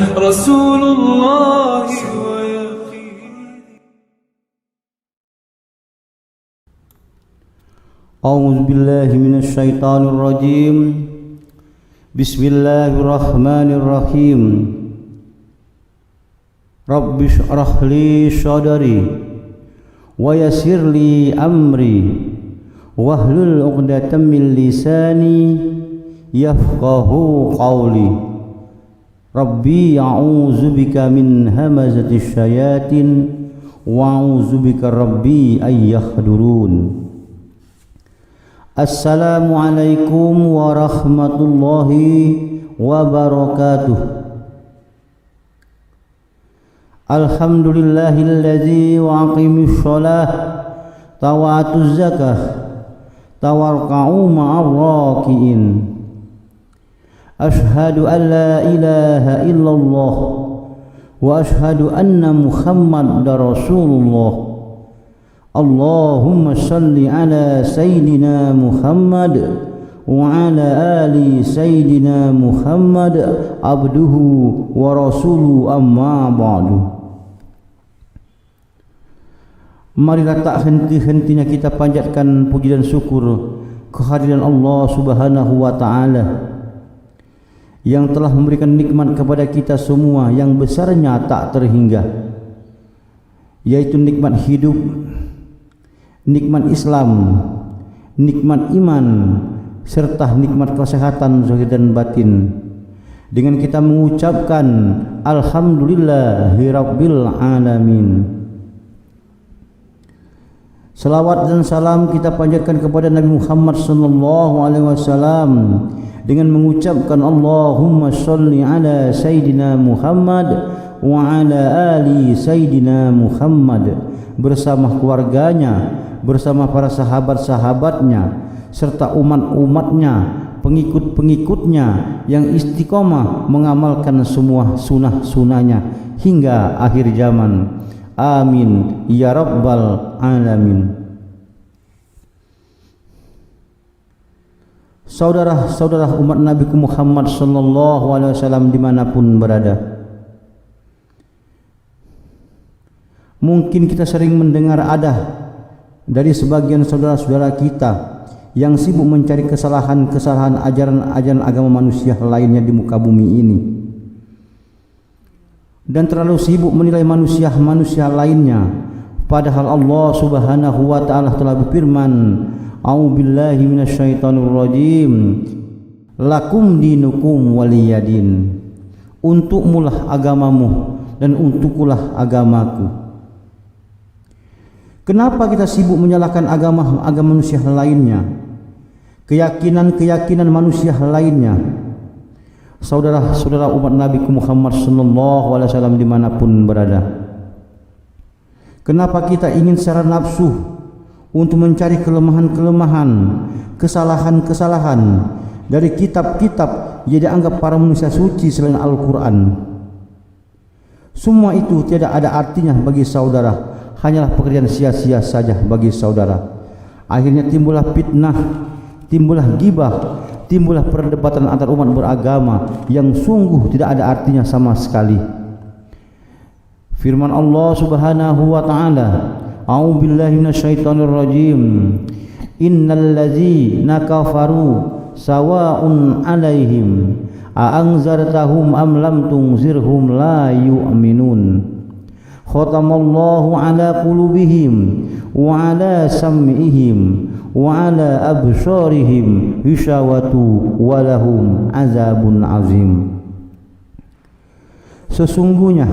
رسول الله أعوذ بالله من الشيطان الرجيم بسم الله الرحمن الرحيم رب اشرح لي صدري ويسر لي أمري واحلل عقدة من لساني يفقه قولي ربي أعوذ بك من همزة الشياطين وأعوذ بك ربي أن يحضرون. Assalamualaikum warahmatullahi wabarakatuh. Alhamdulillahilladzi wa aqimis shalah tawatuz zakah tawarka'u ma'ar raki'in. Ashhadu an la ilaha illallah wa ashhadu anna Muhammadar Rasulullah. Allahumma salli ala Sayyidina Muhammad wa ala ali Sayyidina Muhammad abduhu wa rasuluhu amma ba'du. Marilah tak henti-hentinya kita panjatkan puji dan syukur kehadiran Allah Subhanahu wa ta'ala yang telah memberikan nikmat kepada kita semua yang besarnya tak terhingga, yaitu nikmat hidup, nikmat Islam, nikmat iman, serta nikmat kesehatan zahir dan batin. Dengan kita mengucapkan Alhamdulillahirabbil alamin. Salawat dan salam kita panjatkan kepada Nabi Muhammad sallallahu alaihi wasallam dengan mengucapkan Allahumma shalli ala Sayyidina Muhammad wa ala ali Sayyidina Muhammad, bersama keluarganya, bersama para sahabat-sahabatnya, serta umat-umatnya, pengikut-pengikutnya yang istiqomah mengamalkan semua sunnah-sunnahnya hingga akhir zaman. Amin ya rabbal alamin. Saudara-saudara umat Nabi Muhammad sallallahu alaihi wasallam dimanapun berada, mungkin kita sering mendengar ada dari sebagian saudara-saudara kita yang sibuk mencari kesalahan-kesalahan ajaran-ajaran agama manusia lainnya di muka bumi ini, dan terlalu sibuk menilai manusia-manusia lainnya, padahal Allah Subhanahu wa ta'ala telah berfirman, a'udzubillahi minasyaitonir rajim, lakum dinukum waliyadin, untukmulah agamamu dan untukkulah agamaku. Kenapa kita sibuk menyalahkan agama manusia lainnya, keyakinan manusia lainnya? Saudara-saudara umat Nabi Muhammad sallallahu alaihi wasallam dimanapun berada, kenapa kita ingin secara nafsu untuk mencari kelemahan-kelemahan, kesalahan-kesalahan dari kitab-kitab yang dianggap para manusia suci selain Al-Quran? Semua itu tidak ada artinya bagi saudara, hanyalah pekerjaan sia-sia saja bagi saudara. Akhirnya timbullah fitnah, timbullah ghibah, timbullah perdebatan antar umat beragama yang sungguh tidak ada artinya sama sekali. Firman Allah Subhanahu wa ta'ala, a'udzubillahi minasyaitonir rajim, innal ladzina kafaru sawa'un 'alaihim a'anzartahum am lam tunzirhum la yu'minun. Khatamallahu ala qulubihim wa ala sam'ihim wa ala absarihim ghishawatu wa lahum azabun azim. Sesungguhnya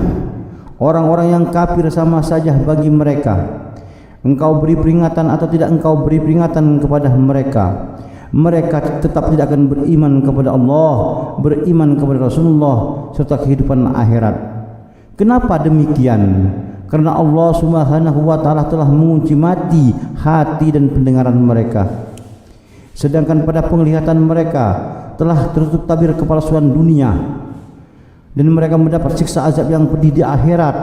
orang-orang yang kafir sama saja bagi mereka, engkau beri peringatan atau tidak engkau beri peringatan kepada mereka, mereka tetap tidak akan beriman kepada Allah, beriman kepada Rasulullah serta kehidupan akhirat. Kenapa demikian? Karena Allah Subhanahu wa ta'ala telah mengunci mati hati dan pendengaran mereka, sedangkan pada penglihatan mereka telah tertutup tabir kepalsuan dunia, dan mereka mendapat siksa azab yang pedih di akhirat,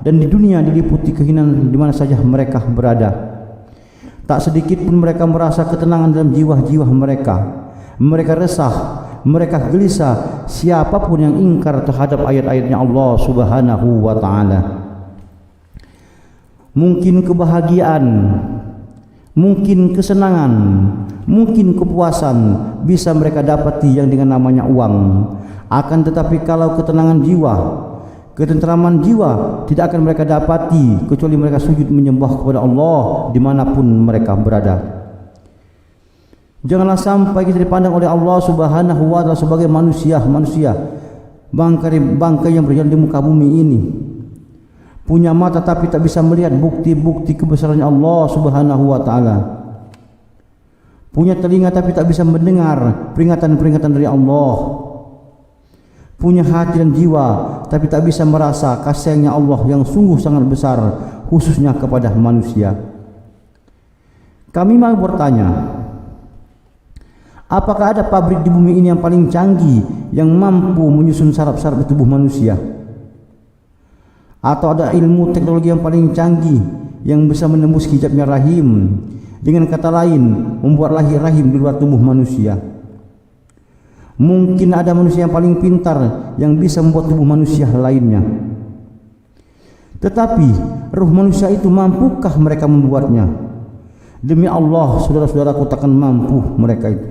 dan di dunia diliputi kehinaan di mana saja mereka berada. Tak sedikit pun mereka merasa ketenangan dalam jiwa-jiwa mereka. Mereka resah, mereka gelisah siapapun yang ingkar terhadap ayat-ayatnya Allah Subhanahu wa taala. Mungkin kebahagiaan, mungkin kesenangan, mungkin kepuasan bisa mereka dapati yang dengan namanya uang. Akan tetapi kalau ketenangan jiwa, ketentraman jiwa tidak akan mereka dapati kecuali mereka sujud menyembah kepada Allah dimanapun mereka berada. Janganlah sampai kita dipandang oleh Allah Subhanahu wa taala sebagai manusia bangkai yang berjalan di muka bumi ini, punya mata tapi tak bisa melihat bukti-bukti kebesarannya Allah Subhanahu wa taala, punya telinga tapi tak bisa mendengar peringatan-peringatan dari Allah, punya hati dan jiwa tapi tak bisa merasa kasihnya Allah yang sungguh sangat besar khususnya kepada manusia. Kami mau bertanya, apakah ada pabrik di bumi ini yang paling canggih yang mampu menyusun saraf-saraf tubuh manusia? Atau ada ilmu teknologi yang paling canggih yang bisa menembus hijabnya rahim, dengan kata lain membuat lahir rahim di luar tubuh manusia? Mungkin ada manusia yang paling pintar yang bisa membuat tubuh manusia lainnya. Tetapi ruh manusia itu mampukah mereka membuatnya? Demi Allah, saudara-saudaraku, takkan mampu mereka itu.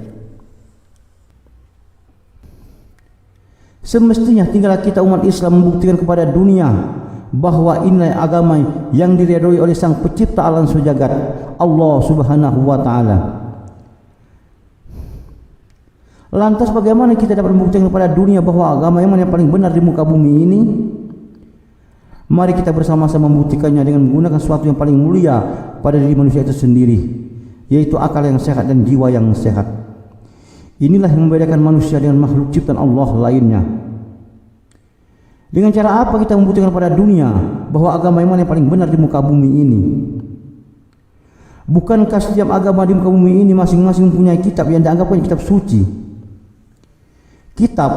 Semestinya tinggal kita umat Islam membuktikan kepada dunia bahwa inilah agama yang diridhoi oleh Sang Pencipta alam sejagat, Allah Subhanahu wa taala. Lantas bagaimana kita dapat membuktikan kepada dunia bahwa agama yang mana yang paling benar di muka bumi ini? Mari kita bersama-sama membuktikannya dengan menggunakan sesuatu yang paling mulia pada diri manusia itu sendiri, yaitu akal yang sehat dan jiwa yang sehat. Inilah yang membedakan manusia dengan makhluk ciptaan Allah lainnya. Dengan cara apa kita membuktikan kepada dunia bahwa agama yang mana yang paling benar di muka bumi ini? Bukankah setiap agama di muka bumi ini masing-masing mempunyai kitab yang dianggapkan kitab suci? Kitab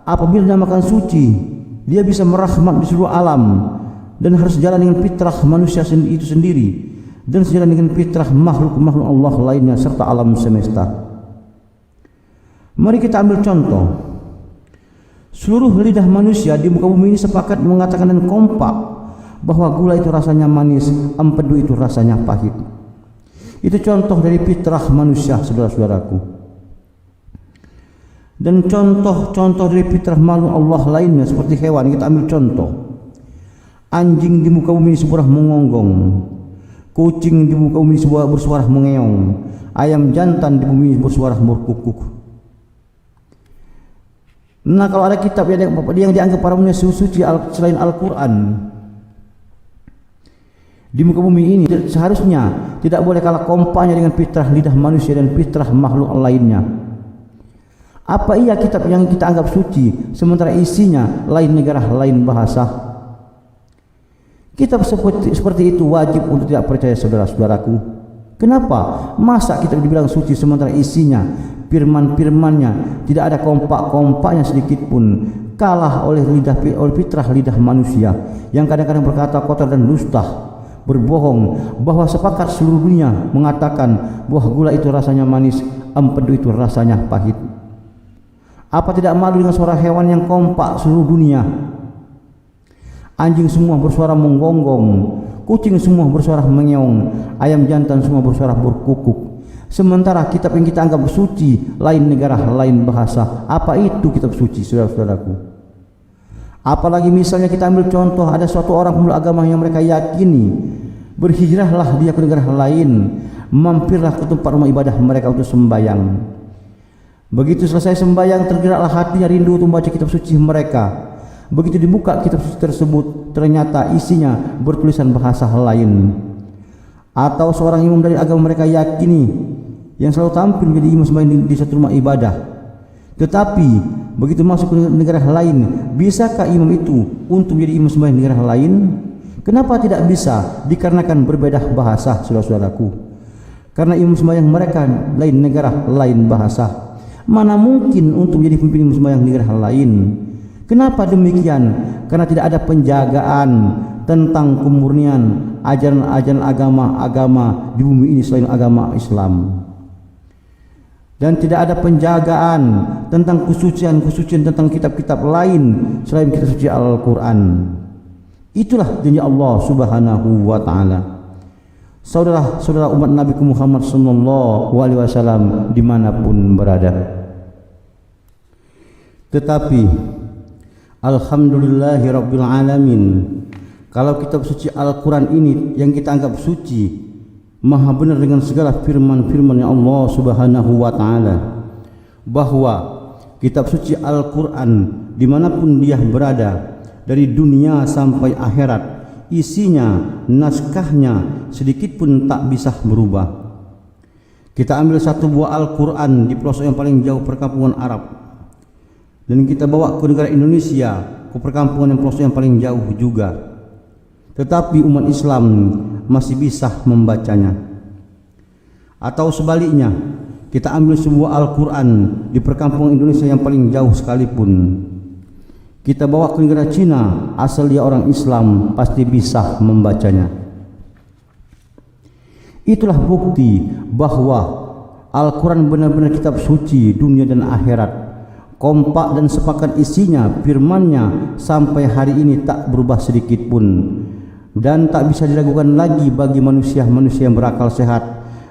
apabila dinamakan suci, dia bisa merahmat di seluruh alam dan harus jalan dengan fitrah manusia itu sendiri dan sejalan dengan fitrah makhluk-makhluk Allah lainnya serta alam semesta. Mari kita ambil contoh. Seluruh lidah manusia di muka bumi ini sepakat mengatakan dan kompak bahwa gula itu rasanya manis, empedu itu rasanya pahit. Itu contoh dari fitrah manusia, saudara-saudaraku. Dan contoh-contoh dari fitrah makhluk Allah lainnya seperti hewan, kita ambil contoh. Anjing di muka bumi ini bersuara mengonggong, kucing di muka bumi ini bersuara mengeong, ayam jantan di bumi ini bersuara berkukuk. Nah, kalau ada kitab yang dianggap para manusia suci selain Al-Quran di muka bumi ini, seharusnya tidak boleh kalah kompaknya dengan fitrah lidah manusia dan fitrah makhluk lainnya. Apa iya kitab yang kita anggap suci sementara isinya lain negara, lain bahasa? Kitab seperti itu wajib untuk tidak percaya, saudara-saudaraku. Kenapa? Masa kitab dibilang suci sementara isinya, firman-firmannya tidak ada kompak-kompaknya sedikit pun, kalah oleh fitrah lidah manusia yang kadang-kadang berkata kotor dan dusta, berbohong, bahwa sepakat seluruh dunia mengatakan bahwa gula itu rasanya manis, empedu itu rasanya pahit. Apa tidak malu dengan suara hewan yang kompak seluruh dunia? Anjing semua bersuara menggonggong, kucing semua bersuara mengeong, ayam jantan semua bersuara berkukuk. Sementara kitab yang kita anggap suci lain negara, lain bahasa. Apa itu kitab suci, saudara-saudaraku? Apalagi misalnya kita ambil contoh, ada suatu orang pemeluk agama yang mereka yakini, berhijrahlah dia ke negara lain, mampirlah ke tempat rumah ibadah mereka untuk sembahyang. Begitu selesai sembahyang, tergeraklah hatinya rindu untuk membaca kitab suci mereka. Begitu dibuka kitab suci tersebut, ternyata isinya bertulisan bahasa lain. Atau seorang imam dari agama mereka yakini, yang selalu tampil menjadi imam sembahyang di satu rumah ibadah. Tetapi begitu masuk ke negara lain, bisakah imam itu untuk menjadi imam sembahyang di negara lain? Kenapa tidak bisa? Dikarenakan berbeda bahasa, saudara-saudaraku. Karena imam sembahyang mereka lain negara, lain bahasa. Mana mungkin untuk menjadi pemimpin imam sembahyang di negara lain? Kenapa demikian? Karena tidak ada penjagaan tentang kemurnian ajaran-ajaran agama-agama di bumi ini selain agama Islam. dan tidak ada penjagaan tentang kesucian tentang kitab-kitab lain selain kitab suci Al-Quran. Itulah janji Allah Subhanahu wa ta'ala. Saudara-saudara umat Nabi Muhammad sallallahu alaihi wasallam dimanapun berada. Tetapi alhamdulillahi rabbil alamin, kalau kitab suci Al-Quran ini yang kita anggap suci, maha benar dengan segala firman-firman yang Allah Subhanahu wa ta'ala, bahwa kitab suci Al-Quran dimanapun dia berada dari dunia sampai akhirat, isinya, naskahnya sedikit pun tak bisa berubah. Kita ambil satu buah Al-Quran di pelosok yang paling jauh perkampungan Arab dan kita bawa ke negara Indonesia, ke perkampungan yang pelosok yang paling jauh juga, tetapi umat Islam masih bisa membacanya. Atau sebaliknya, kita ambil sebuah Al-Quran di perkampungan Indonesia yang paling jauh sekalipun, kita bawa ke negara Cina, asal dia orang Islam, pasti bisa membacanya. Itulah bukti bahwa Al-Quran benar-benar kitab suci dunia dan akhirat, kompak dan sepakat isinya, firmannya sampai hari ini tak berubah sedikit pun, dan tak bisa diragukan lagi bagi manusia-manusia yang berakal sehat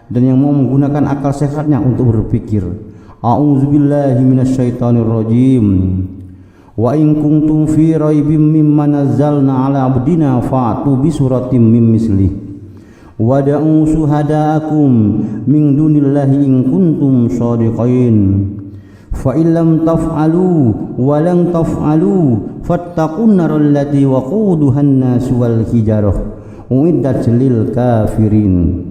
dan yang mau menggunakan akal sehatnya untuk berpikir. A'udzubillahi minasyaitonirrajim. Wa in kuntum fi raibim mimma nazzalna ala abdina fa'tu bi suratim min mislih wada'u syuhada'akum min dunillahi in kuntum shadiqin fa illam taf'alu wa lam taf'alu fattaqun naral lati waquduha an-nas wal hijarah uiddat lil kafirin.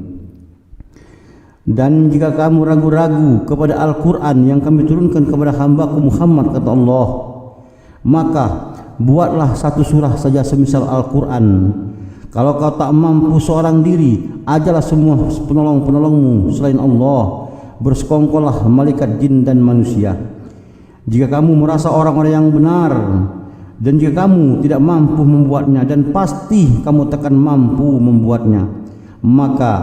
Dan jika kamu ragu-ragu kepada Al-Quran yang kami turunkan kepada hamba-Ku Muhammad, kata Allah, maka buatlah satu surah saja semisal Al-Quran. Kalau kau tak mampu seorang diri, ajalah semua penolong-penolongmu selain Allah, bersekongkollah malaikat jin dan manusia. Jika kamu merasa orang-orang yang benar, dan jika kamu tidak mampu membuatnya, dan pasti kamu takkan mampu membuatnya, maka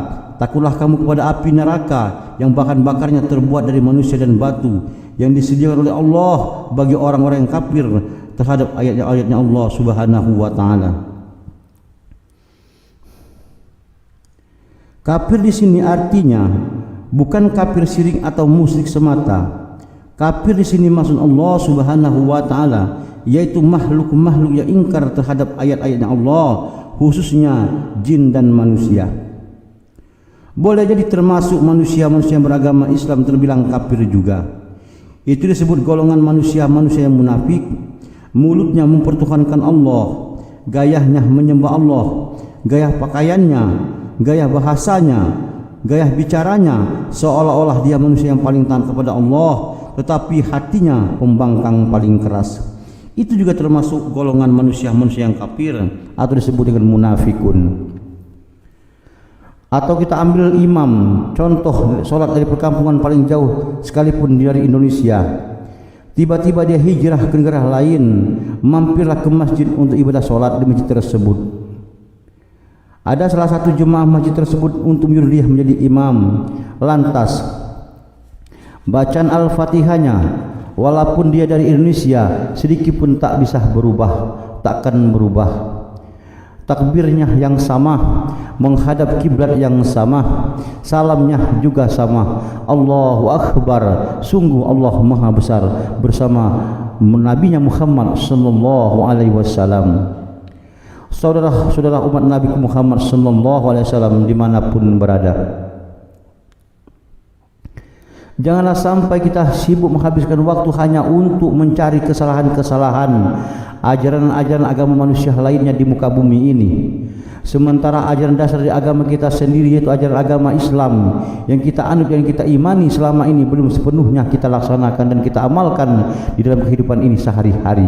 takutlah kamu kepada api neraka yang bahan bakarnya terbuat dari manusia dan batu, yang disediakan oleh Allah bagi orang-orang yang kafir terhadap ayat-ayatnya Allah Subhanahu wa ta'ala. Kafir di sini artinya bukan kafir syirik atau musyrik semata. Kafir di sini maksud Allah Subhanahu wa ta'ala yaitu makhluk-makhluk yang ingkar terhadap ayat-ayatnya Allah, khususnya jin dan manusia. Boleh jadi termasuk manusia-manusia yang beragama Islam terbilang kafir juga. Itu disebut golongan manusia-manusia yang munafik, mulutnya mempertuhankan Allah, gayanya menyembah Allah, gaya pakaiannya, gaya bahasanya, gaya bicaranya seolah-olah dia manusia yang paling taat kepada Allah, tetapi hatinya pembangkang paling keras. Itu juga termasuk golongan manusia-manusia yang kafir atau disebut dengan munafikun. Atau kita ambil imam, contoh sholat dari perkampungan paling jauh sekalipun dari Indonesia, tiba-tiba dia hijrah ke negara lain, mampirlah ke masjid untuk ibadah sholat di masjid tersebut. Ada salah satu jemaah masjid tersebut untuk menyuruh dia menjadi imam, lantas bacaan Al-Fatihahnya, walaupun dia dari Indonesia, sedikit pun tak bisa berubah, takkan berubah. Takbirnya yang sama, menghadap kiblat yang sama, salamnya juga sama. Allahu Akbar, sungguh Allah Maha Besar, bersama Nabinya Muhammad sallallahu alaihi wasallam. Saudara-saudara umat Nabi Muhammad sallallahu alaihi wasallam dimanapun berada, janganlah sampai kita sibuk menghabiskan waktu hanya untuk mencari kesalahan-kesalahan ajaran-ajaran agama manusia lainnya di muka bumi ini, sementara ajaran dasar dari agama kita sendiri, yaitu ajaran agama Islam yang kita anut, yang kita imani selama ini, belum sepenuhnya kita laksanakan dan kita amalkan di dalam kehidupan ini sehari-hari.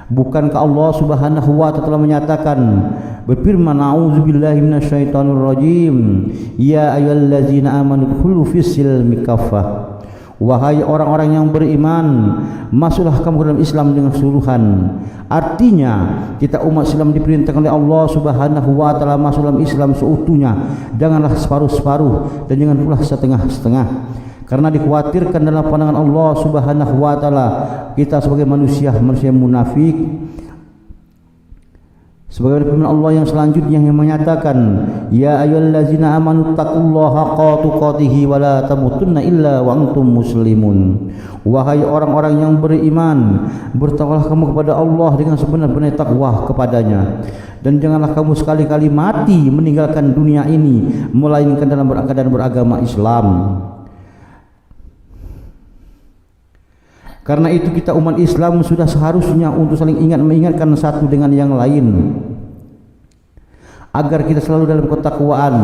Bukankah Allah Subhanahu wa ta'ala telah menyatakan, berfirman, a'udzubillahi minasyaitonirrajim, ya ayyuhallazina amanu dkhulu fis-silmi kaffah, wahai orang-orang yang beriman, masuklah kamu ke dalam Islam dengan keseluruhan. Artinya kita umat Islam diperintahkan oleh Allah Subhanahu wa ta'ala masuk dalam Islam seutuhnya, janganlah separuh-separuh dan jangan pula setengah-setengah. Karena dikhawatirkan dalam pandangan Allah Subhanahu wa taala kita sebagai manusia munafik. Sebagaimana firman Allah yang selanjutnya yang menyatakan, ya ayyuhallazina amanu taqullaha haqqa tuqatih wa la tamutunna illa wa antum muslimun. Wahai orang-orang yang beriman, bertakwalah kamu kepada Allah dengan sebenar-benar takwa kepadanya, dan janganlah kamu sekali-kali mati meninggalkan dunia ini melainkan dalam keadaan beragama Islam. Karena itu kita umat Islam sudah seharusnya untuk saling mengingatkan satu dengan yang lain, agar kita selalu dalam ketakwaan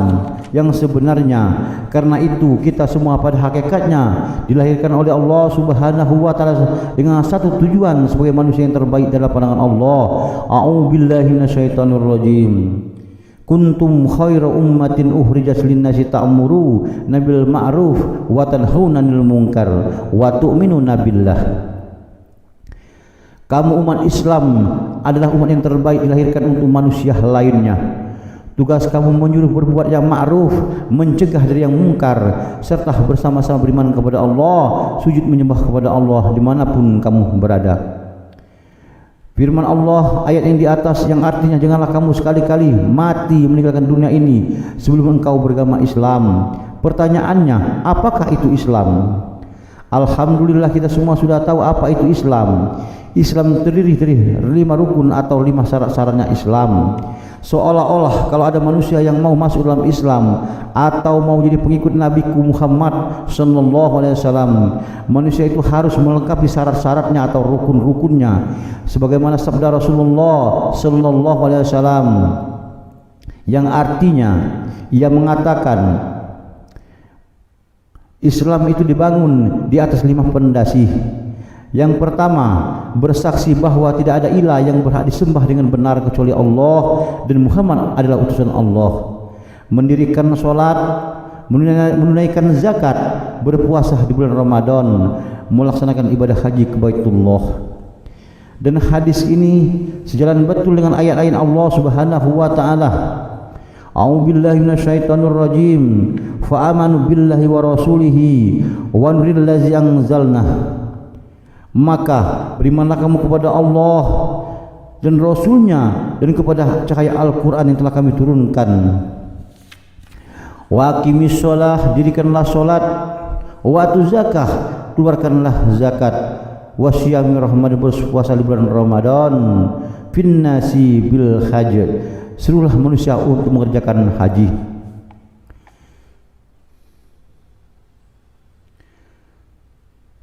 yang sebenarnya. Karena itu kita semua pada hakikatnya dilahirkan oleh Allah Subhanahu wa taala dengan satu tujuan sebagai manusia yang terbaik dalam pandangan Allah. A'udzubillahi minasyaitonir rajim. Kuntum khaira ummatin ukhrijat lin-nasi ta'muru bil ma'ruf wa tanhauna 'anil munkar wa tu'minuna billah. Kamu umat Islam adalah umat yang terbaik dilahirkan untuk manusia lainnya. Tugas kamu menyuruh berbuat yang ma'ruf, mencegah dari yang mungkar, serta bersama-sama beriman kepada Allah, sujud menyembah kepada Allah dimanapun kamu berada. Firman Allah ayat yang di atas yang artinya janganlah kamu sekali-kali mati meninggalkan dunia ini sebelum engkau beragama Islam. Pertanyaannya, apakah itu Islam? Alhamdulillah kita semua sudah tahu apa itu Islam. Islam terdiri dari 5 rukun atau 5 syarat-syaratnya Islam. Seolah-olah kalau ada manusia yang mau masuk dalam Islam atau mau jadi pengikut Nabi Muhammad sallallahu alaihi wasallam, manusia itu harus melengkapi syarat-syaratnya atau rukun-rukunnya, sebagaimana sabda Rasulullah sallallahu alaihi wasallam yang artinya ia mengatakan Islam itu dibangun di atas 5 pondasi. Yang pertama, bersaksi bahwa tidak ada ilah yang berhak disembah dengan benar kecuali Allah dan Muhammad adalah utusan Allah. Mendirikan sholat, menunaikan zakat, berpuasa di bulan Ramadan, melaksanakan ibadah haji ke Baitullah. Dan hadis ini sejalan betul dengan ayat-ayat Allah Subhanahu wa taala. A'udzubillahi minasyaitonir rajim. Fa amanu billahi wa rasulihi wa nuril ladzi anzalna. Maka berimanlah kamu kepada Allah dan Rasulnya dan kepada cahaya Al-Quran yang telah kami turunkan. Wa aqimis shalah, dirikanlah salat. Wa atu zakah, keluarkanlah zakat. Wa syiyami rahmad, berpuasa di bulan Ramadan. Finnasi bil hajj, seluruh manusia untuk mengerjakan haji.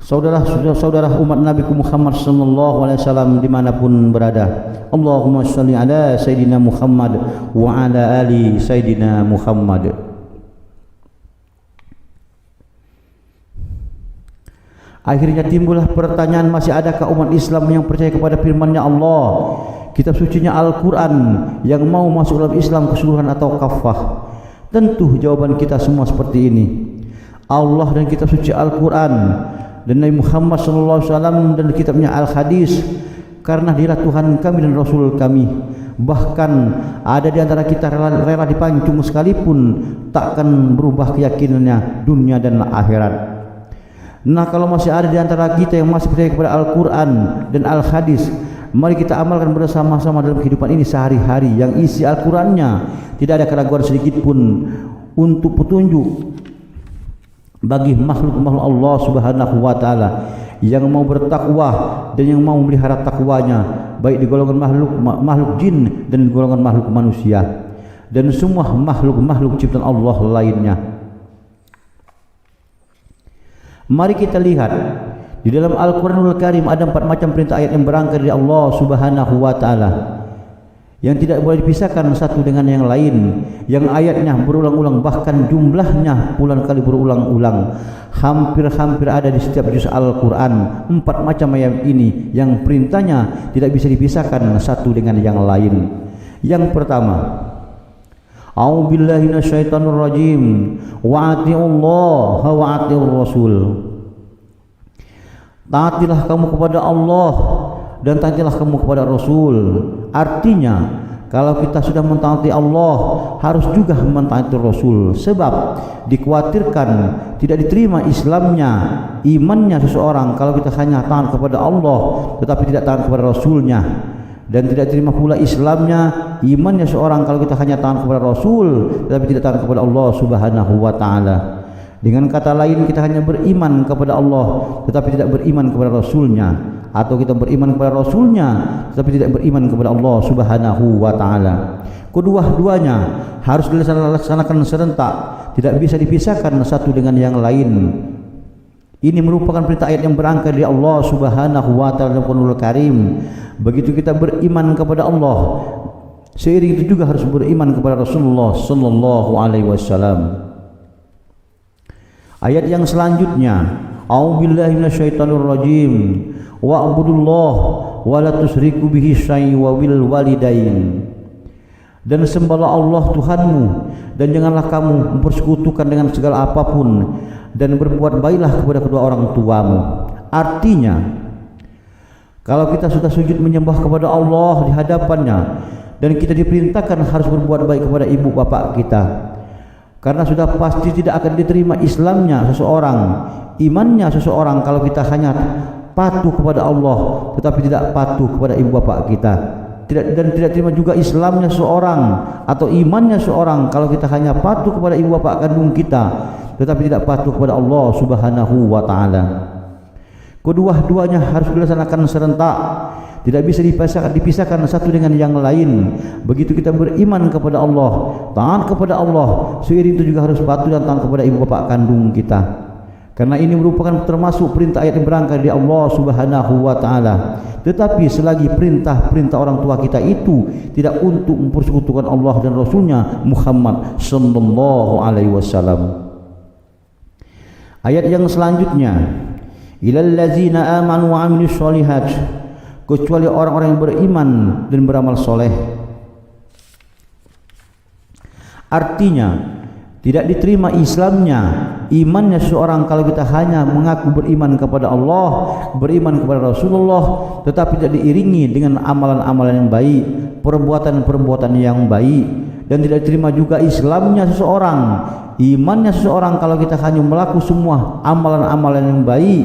Saudara-saudara umat Nabi Muhammad sallallahu alaihi wasallam dimanapun berada, Allahumma shalli ala Sayyidina Muhammad wa ala ali Sayyidina Muhammad. Akhirnya timbullah pertanyaan, masih adakah umat Islam yang percaya kepada firman-Nya Allah, kitab sucinya Al-Quran, yang mau masuk dalam Islam keseluruhan atau kafah? Tentu jawaban kita semua seperti ini. Allah dan kitab suci Al-Quran dan Nabi Muhammad SAW dan kitabnya Al-Hadis, karena dialah Tuhan kami dan Rasul kami. Bahkan ada di antara kita rela dipancung sekalipun takkan berubah keyakinannya dunia dan akhirat. Nah, kalau masih ada di antara kita yang masih percaya kepada Al-Quran dan Al-Hadis, mari kita amalkan bersama-sama dalam kehidupan ini sehari-hari, yang isi Al-Qurannya tidak ada keraguan sedikit pun untuk petunjuk bagi makhluk-makhluk Allah Subhanahu wa taala yang mau bertakwa dan yang mau memelihara takwanya, baik di golongan makhluk jin dan di golongan makhluk manusia dan semua makhluk ciptaan Allah lainnya. Mari kita lihat di dalam Al-Qur'anul Karim ada 4 macam perintah ayat yang berangkat dari Allah Subhanahu wa taala, yang tidak boleh dipisahkan satu dengan yang lain, yang ayatnya berulang-ulang, bahkan jumlahnya puluhan kali berulang-ulang, hampir-hampir ada di setiap juz Al-Quran. 4 macam ayat ini yang perintahnya tidak bisa dipisahkan satu dengan yang lain. Yang pertama, a'udzubillahi minasyaitonir rajim, wa atiullaha wa atiur rasul. Taatilah kamu kepada Allah dan taatilah kamu kepada Rasul. Artinya kalau kita sudah mentaati Allah, harus juga mentaati Rasul. Sebab dikhawatirkan tidak diterima Islamnya, imannya seseorang kalau kita hanya taat kepada Allah tetapi tidak taat kepada Rasulnya. Dan tidak terima pula Islamnya, imannya seorang kalau kita hanya taat kepada Rasul tetapi tidak taat kepada Allah Subhanahu wa taala. Dengan kata lain, kita hanya beriman kepada Allah tetapi tidak beriman kepada Rasulnya, atau kita beriman kepada Rasulnya tetapi tidak beriman kepada Allah Subhanahu wa taala. Kedua-duanya harus dilaksanakan serentak, tidak bisa dipisahkan satu dengan yang lain. Ini merupakan perintah ayat yang berangkat dari Allah Subhanahu wa taala dalam Al-Qur'anul Karim. Begitu kita beriman kepada Allah, seiring itu juga harus beriman kepada Rasulullah sallallahu alaihi wasallam. Ayat yang selanjutnya, a'udzubillahi minasyaitonir rajim. Wa'budullah wa la tusyriku bihi syai'an wa bil walidain. Dan sembahlah Allah Tuhanmu dan janganlah kamu mempersekutukan dengan segala apapun, dan berbuat baiklah kepada kedua orang tuamu. Artinya, kalau kita sudah sujud menyembah kepada Allah di hadapannya dan kita diperintahkan harus berbuat baik kepada ibu bapak kita, karena sudah pasti tidak akan diterima Islamnya seseorang, imannya seseorang kalau kita hanya patuh kepada Allah tetapi tidak patuh kepada ibu bapak kita. Dan tidak terima juga Islamnya seorang atau imannya seorang kalau kita hanya patuh kepada ibu bapak kandung kita tetapi tidak patuh kepada Allah Subhanahu wa taala. Kedua-duanya harus dilaksanakan serentak, tidak bisa dipisahkan satu dengan yang lain. Begitu kita beriman kepada Allah, taat kepada Allah, seiring itu juga harus patuh dan taat kepada ibu bapak kandung kita. Karena ini merupakan termasuk perintah ayat yang berangkat dari Allah Subhanahu wa taala. Tetapi selagi perintah-perintah orang tua kita itu tidak untuk mempersekutukan Allah dan Rasulnya Muhammad sallallahu alaihi wasallam. Ayat yang selanjutnya, ilal ladzina amanu wa amilus sholihat, kecuali orang-orang yang beriman dan beramal soleh. Artinya, tidak diterima Islamnya, imannya seorang kalau kita hanya mengaku beriman kepada Allah, beriman kepada Rasulullah, tetapi tidak diiringi dengan amalan-amalan yang baik, perbuatan-perbuatan yang baik. Dan tidak diterima juga Islamnya seseorang, imannya seseorang kalau kita hanya melakukan semua amalan-amalan yang baik,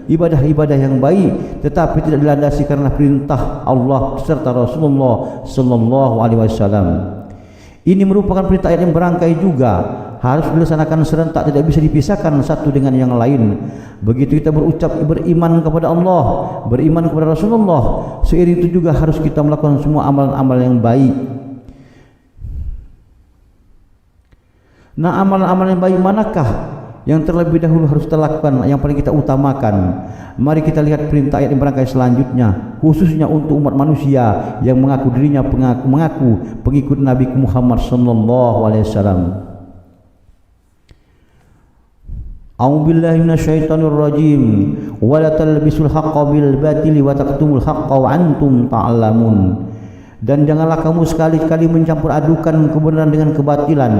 ibadah-ibadah yang baik, tetapi tidak dilandasi karena perintah Allah serta Rasulullah sallallahu alaihi wasallam. Ini merupakan perintah ayat yang berangkai juga, harus dilaksanakan serentak, tidak bisa dipisahkan satu dengan yang lain. Begitu kita berucap beriman kepada Allah, beriman kepada Rasulullah, seiring itu juga harus kita melakukan semua amalan-amalan yang baik. Nah, amalan-amalan yang baik manakah yang terlebih dahulu harus kita lakukan, yang paling kita utamakan? Mari kita lihat perintah ayat yang berangkai selanjutnya, khususnya untuk umat manusia yang mengaku dirinya mengaku pengikut Nabi Muhammad sallallahu alaihi wasallam. A'udzubillahi minasyaitonir rajim. Wa la talbisul haqqo bil batili wa taqtumul haqqo wa antum ta'lamun. Dan janganlah kamu sekali-kali mencampur adukan kebenaran dengan kebatilan,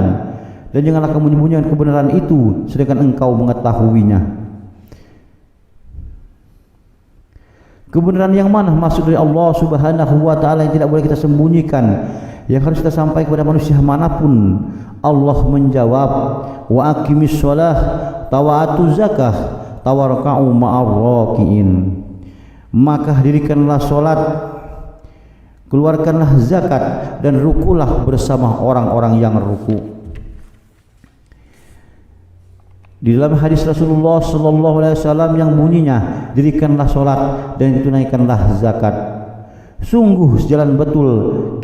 dan janganlah kamu menyembunyikan kebenaran itu sedangkan engkau mengetahuinya. Kebenaran yang mana maksud dari Allah Subhanahu wa taala yang tidak boleh kita sembunyikan, yang harus kita sampaikan kepada manusia manapun? Allah menjawab, wa aqimis shalah tawa'atu zakah tawarka'u ma'ar raki'in. Maka dirikanlah salat, keluarkanlah zakat, dan rukulah bersama orang-orang yang ruku. Di dalam hadis Rasulullah sallallahu alaihi wasallam yang bunyinya, dirikanlah salat dan tunaikanlah zakat. Sungguh sejalan betul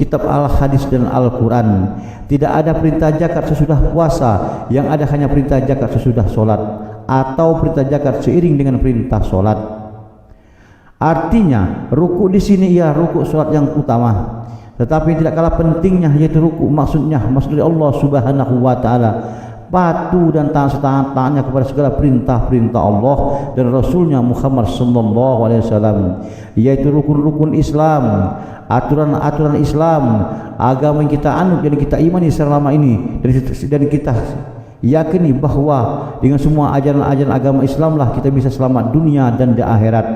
kitab al-hadis dan Al-Quran. Tidak ada perintah zakat sesudah puasa, yang ada hanya perintah zakat sesudah salat, atau perintah zakat seiring dengan perintah salat. Artinya, ruku di sini ialah ruku salat yang utama, tetapi tidak kalah pentingnya yaitu ruku maksud dari Allah Subhanahu wa taala. Patuh dan taat-taatnya kepada segala perintah-perintah Allah dan Rasulnya Muhammad sallallahu alaihi wasallam, yaitu rukun-rukun Islam, aturan-aturan Islam, agama yang kita anut dan kita imani selama ini, dan kita yakini bahwa dengan semua ajaran-ajaran agama Islamlah kita bisa selamat dunia dan di akhirat,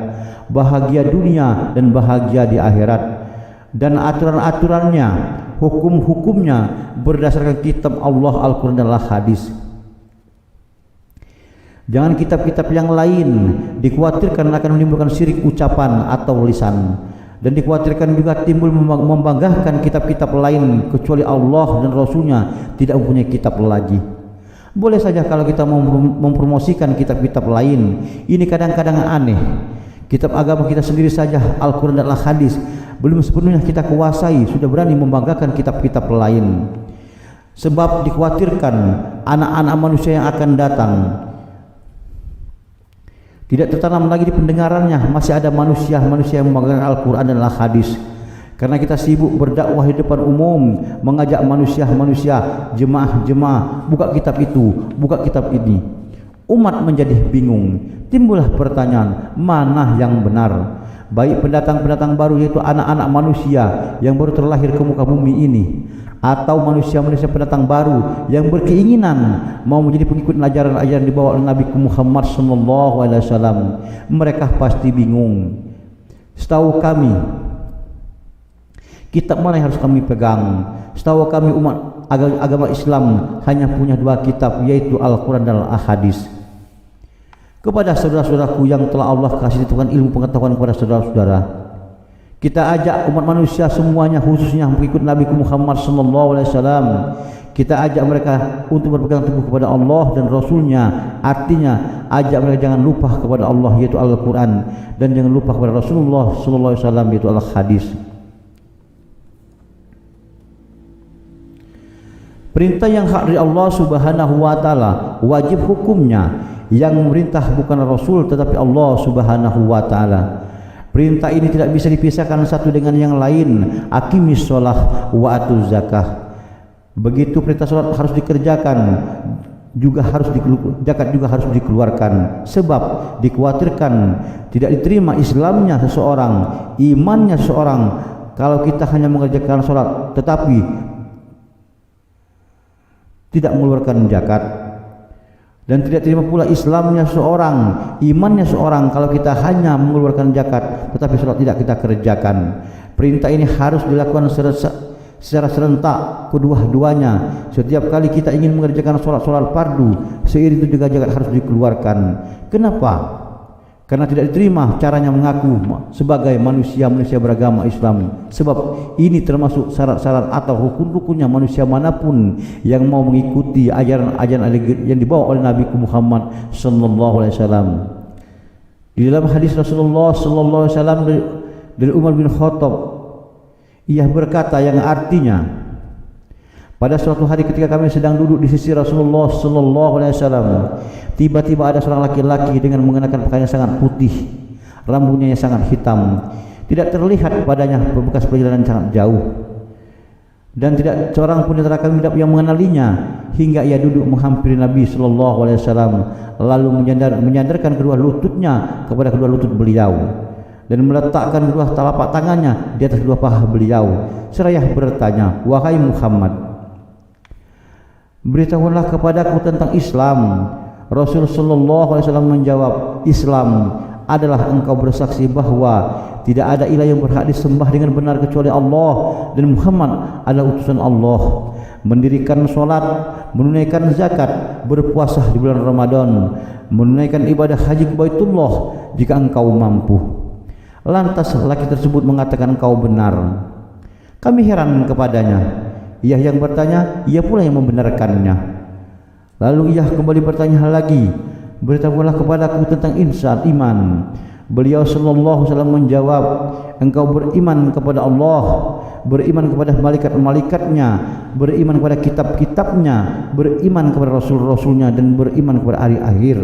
bahagia dunia dan bahagia di akhirat. dan aturan-aturannya, hukum-hukumnya berdasarkan kitab Allah, Al-Quran dan Al-Hadis. Jangan kitab-kitab yang lain, dikhawatirkan akan menimbulkan syirik ucapan atau lisan, dan dikhawatirkan juga timbul membanggakan kitab-kitab lain kecuali Allah dan Rasulnya tidak mempunyai kitab lagi. Boleh saja kalau kita mempromosikan kitab-kitab lain, ini kadang-kadang aneh. Kitab agama kita sendiri saja, Al-Quran dan Al-Hadis, belum sepenuhnya kita kuasai, sudah berani membanggakan kitab-kitab lain. Sebab dikhawatirkan anak-anak manusia yang akan datang tidak tertanam lagi di pendengarannya, masih ada manusia-manusia yang membanggakan Al-Quran dan Al-Hadis. Karena kita sibuk berdakwah di depan umum, mengajak manusia-manusia, jemaah-jemaah, buka kitab itu, buka kitab ini. Umat menjadi bingung, timbullah pertanyaan, mana yang benar? Baik pendatang-pendatang baru, yaitu anak-anak manusia yang baru terlahir ke muka bumi ini, atau manusia-manusia pendatang baru yang berkeinginan mau menjadi pengikut ajaran-ajaran dibawa oleh Nabi Muhammad SAW, mereka pasti bingung. Setahu kami, kitab mana yang harus kami pegang? Setahu kami umat agama Islam hanya punya 2 kitab, yaitu Al-Quran dan Al-Hadis. Kepada saudara-saudaraku yang telah Allah kasih Tuhan ilmu pengetahuan kepada saudara-saudara, kita ajak umat manusia semuanya, khususnya pengikut Nabi Muhammad SAW, kita ajak mereka untuk berpegang teguh kepada Allah dan Rasulnya. Artinya ajak mereka jangan lupa kepada Allah, yaitu Al-Quran, dan jangan lupa kepada Rasulullah SAW, yaitu Al-Hadis. Perintah yang hak dari Allah Subhanahu wa Ta'ala, wajib hukumnya. Yang memerintah bukan Rasul tetapi Allah Subhanahu wa Ta'ala. Perintah ini tidak bisa dipisahkan satu dengan yang lain. Aqimis shalah wa atuz zakah. Begitu perintah salat harus dikerjakan, juga harus zakat juga harus dikeluarkan. Sebab dikhawatirkan tidak diterima Islamnya seseorang, imannya seseorang, kalau kita hanya mengerjakan salat tetapi tidak mengeluarkan zakat. Dan tidak terima pula Islamnya seorang, imannya seorang, kalau kita hanya mengeluarkan zakat tetapi salat tidak kita kerjakan. Perintah ini harus dilakukan secara serentak kedua-duanya. Setiap kali kita ingin mengerjakan salat fardu, seiring itu juga zakat harus dikeluarkan. Kenapa? Karena tidak diterima caranya mengaku sebagai manusia beragama Islam. Sebab ini termasuk syarat-syarat atau rukun-rukunnya manusia manapun yang mau mengikuti ajaran-ajaran yang dibawa oleh Nabi Muhammad SAW. Di dalam hadis Rasulullah SAW dari Umar bin Khattab, ia berkata yang artinya, pada suatu hari ketika kami sedang duduk di sisi Rasulullah SAW, tiba-tiba ada seorang laki-laki dengan mengenakan pakaian sangat putih, rambutnya yang sangat hitam, tidak terlihat padanya bekas perjalanan sangat jauh, dan tidak seorang pun di antara kami yang mengenalinya, hingga ia duduk menghampiri Nabi SAW, lalu menyandarkan kedua lututnya kepada kedua lutut beliau dan meletakkan kedua telapak tangannya di atas kedua paha beliau, seraya bertanya, "Wahai Muhammad, beritahulah kepadaku tentang Islam." Rasul sallallahu alaihi wasallam menjawab, "Islam adalah engkau bersaksi bahwa tidak ada ilah yang berhak disembah dengan benar kecuali Allah dan Muhammad adalah utusan Allah, mendirikan salat, menunaikan zakat, berpuasa di bulan Ramadan, menunaikan ibadah haji ke Baitullah jika engkau mampu." Lantas laki tersebut mengatakan, "Engkau benar." Kami heran kepadanya. Ia yang bertanya, ia pula yang membenarkannya. Lalu ia kembali bertanya lagi, "Beritahulah kepadaku tentang iman." Beliau sallallahu alaihi wasallam menjawab, "Engkau beriman kepada Allah, beriman kepada malaikat-malaikatnya, beriman kepada kitab-kitabnya, beriman kepada rasul-rasulnya, dan beriman kepada hari akhir,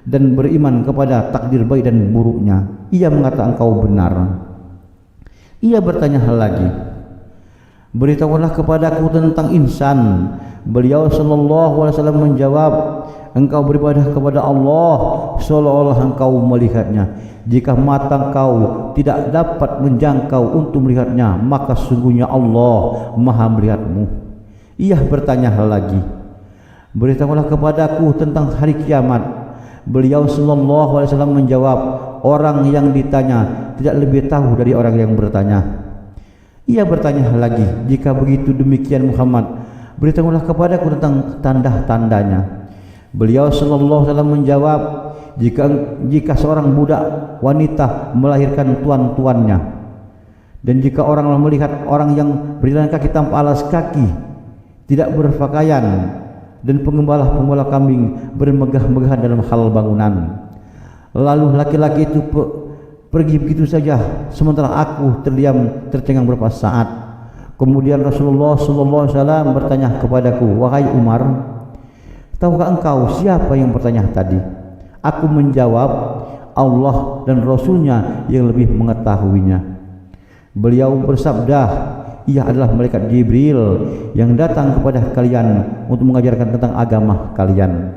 dan beriman kepada takdir baik dan buruknya." Ia mengatakan, "Engkau benar." Ia bertanya lagi, "Beritahulah kepadaku tentang insan." Beliau sallallahu alaihi wasallam menjawab, "Engkau beribadah kepada Allah seolah-olah engkau melihatnya. Jika mata engkau tidak dapat menjangkau untuk melihatnya, maka sesungguhnya Allah Maha melihatmu." Ia bertanya lagi, "Beritahulah kepadaku tentang hari kiamat." Beliau sallallahu alaihi wasallam menjawab, "Orang yang ditanya tidak lebih tahu dari orang yang bertanya." Ia bertanya lagi, jika begitu demikian Muhammad, beritahulah kepadaku tentang tanda-tandanya. Beliau sallallahu alaihi wasallam menjawab, jika seorang budak wanita melahirkan tuan-tuannya, dan jika orang melihat orang yang berjalan kaki tanpa alas kaki, tidak berpakaian, dan pengembala kambing bermegah-megahan dalam hal bangunan, lalu laki-laki itu pergi begitu saja, sementara aku tercengang beberapa saat. Kemudian Rasulullah sallallahu alaihi wasallam bertanya kepadaku, wahai Umar, tahukah engkau siapa yang bertanya tadi? Aku menjawab, Allah dan Rasulnya yang lebih mengetahuinya. Beliau bersabda, ia adalah malaikat Jibril yang datang kepada kalian untuk mengajarkan tentang agama kalian.